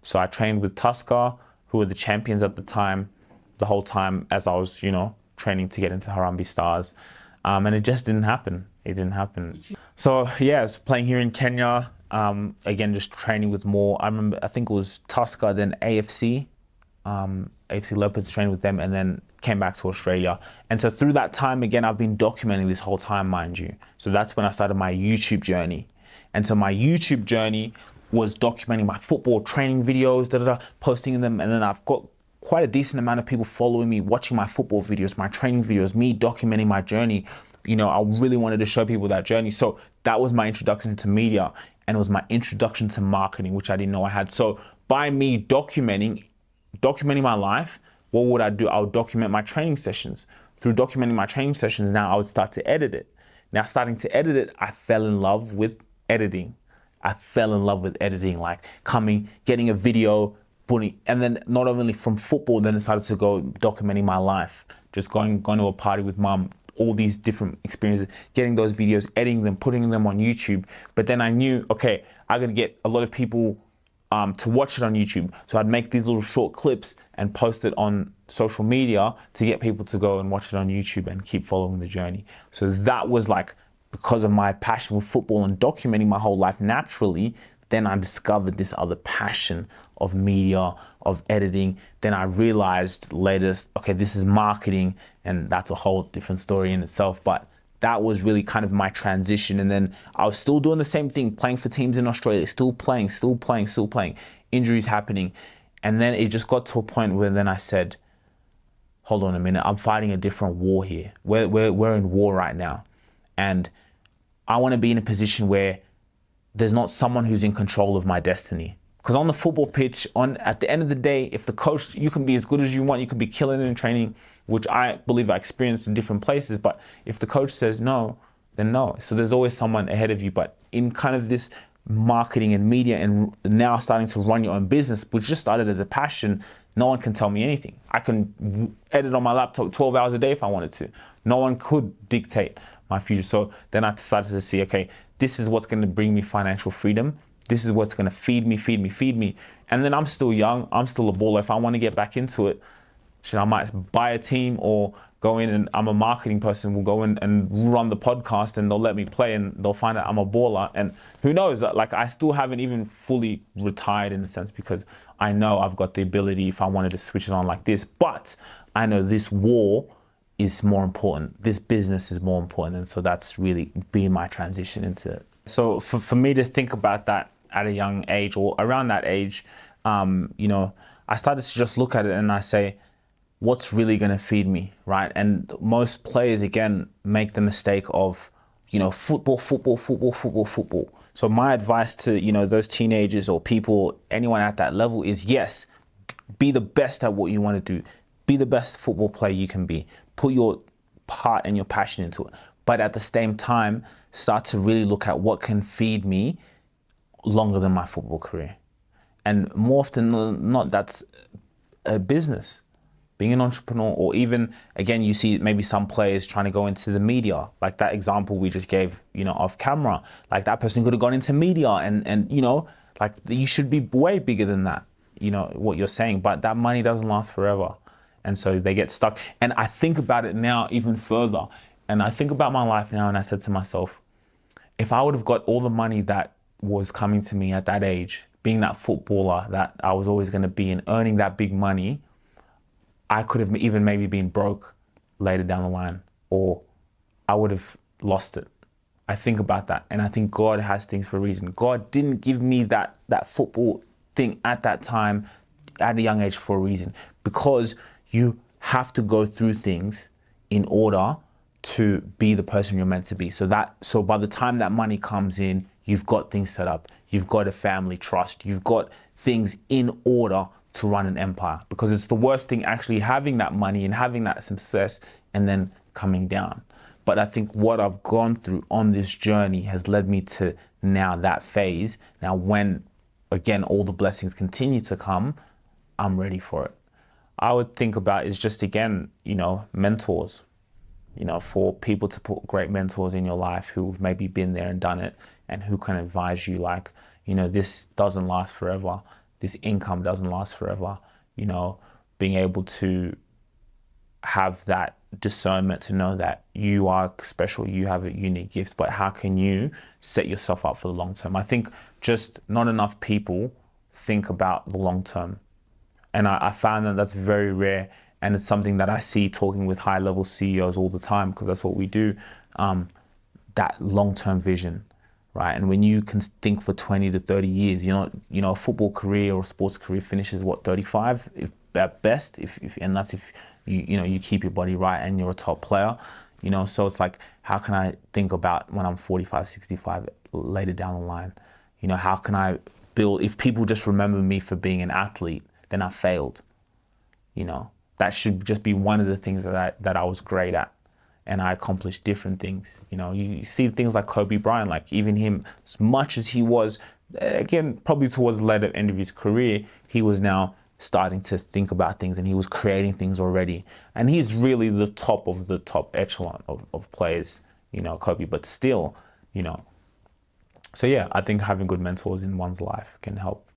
So I trained with Tusker, who were the champions at the time, the whole time as I was, training to get into Harambee Stars. And it just didn't happen. It didn't happen. So yeah, I was playing here in Kenya. Again, just training with more. I think it was Tusker, then AFC. AFC Leopards, trained with them, and then came back to Australia. And so through that time, again, I've been documenting this whole time, mind you. So that's when I started my YouTube journey. And so my YouTube journey was documenting my football training videos, posting them. And then I've got quite a decent amount of people following me, watching my football videos, my training videos, me documenting my journey. I really wanted to show people that journey. So that was my introduction to media, and it was my introduction to marketing, which I didn't know I had. So by me documenting my life, what would I do? I would document my training sessions. Through documenting my training sessions, now I would start to edit it. Now starting to edit it, I fell in love with editing. Like getting a video, and then not only from football, then I started to go documenting my life, just going to a party with mum, all these different experiences, getting those videos, editing them, putting them on YouTube. But then I knew, okay, I'm gonna get a lot of people to watch it on YouTube. So I'd make these little short clips and post it on social media to get people to go and watch it on YouTube and keep following the journey. So that was like, because of my passion with football and documenting my whole life naturally, then I discovered this other passion of media, of editing. Then I realized later, okay, this is marketing, and that's a whole different story in itself. But that was really kind of my transition. And then I was still doing the same thing, playing for teams in Australia, still playing, injuries happening. And then it just got to a point where then I said, hold on a minute, I'm fighting a different war here. We're in war right now. And I want to be in a position where there's not someone who's in control of my destiny. Because on the football pitch, at the end of the day, if the coach, you can be as good as you want, you can be killing it in training, which I believe I experienced in different places. But if the coach says no, then no. So there's always someone ahead of you. But in kind of this marketing and media, and now starting to run your own business, which just started as a passion, no one can tell me anything. I can edit on my laptop 12 hours a day if I wanted to. No one could dictate my future. So then I decided to see, okay, this is what's going to bring me financial freedom. This is what's going to feed me. And then I'm still young. I'm still a baller. If I want to get back into it, I might buy a team or go in, and I'm a marketing person, will go in and run the podcast, and they'll let me play, and they'll find out I'm a baller. And who knows, like, I still haven't even fully retired in a sense, because I know I've got the ability if I wanted to switch it on like this. But I know this war is more important. This business is more important. And so that's really been my transition into it. So for me to think about that at a young age, or around that age, I started to just look at it and I say, what's really going to feed me, right? And most players, again, make the mistake of, football. So my advice to, those teenagers or people, anyone at that level is, yes, be the best at what you want to do. Be the best football player you can be. Put your heart and your passion into it. But at the same time, start to really look at what can feed me longer than my football career. And more often than not, that's a business. Being an entrepreneur, or even, again, you see maybe some players trying to go into the media, like that example we just gave, off camera. Like that person could have gone into media and like you should be way bigger than that, what you're saying, but that money doesn't last forever. And so they get stuck. And I think about it now even further. And I think about my life now, and I said to myself, if I would have got all the money that was coming to me at that age, being that footballer that I was always going to be and earning that big money, I could have even maybe been broke later down the line, or I would have lost it. I think about that, and I think God has things for a reason. God didn't give me that football thing at that time, at a young age, for a reason, because you have to go through things in order to be the person you're meant to be. So by the time that money comes in, you've got things set up, you've got a family trust, you've got things in order to run an empire. Because it's the worst thing actually having that money and having that success and then coming down. But I think what I've gone through on this journey has led me to now that phase. Now when, again, all the blessings continue to come, I'm ready for it. I would think about is just, again, mentors, for people to put great mentors in your life who've maybe been there and done it, and who can advise you like, this doesn't last forever. this income doesn't last forever. You know, being able to have that discernment to know that you are special, you have a unique gift, but how can you set yourself up for the long term? I think just not enough people think about the long term. And I found that that's very rare. And it's something that I see talking with high level CEOs all the time, because that's what we do, that long-term vision, right? And when you can think for 20 to 30 years, a football career or sports career finishes what, 35 if at best, and that's if you keep your body right and you're a top player, so it's like, how can I think about when I'm 45, 65 later down the line? How can I build, if people just remember me for being an athlete, then I failed. That should just be one of the things that I was great at, and I accomplished different things. You see things like Kobe Bryant, like even him, as much as he was, again, probably towards the later end of his career, he was now starting to think about things, and he was creating things already. And he's really the top of the top echelon of players, Kobe, but still, So yeah, I think having good mentors in one's life can help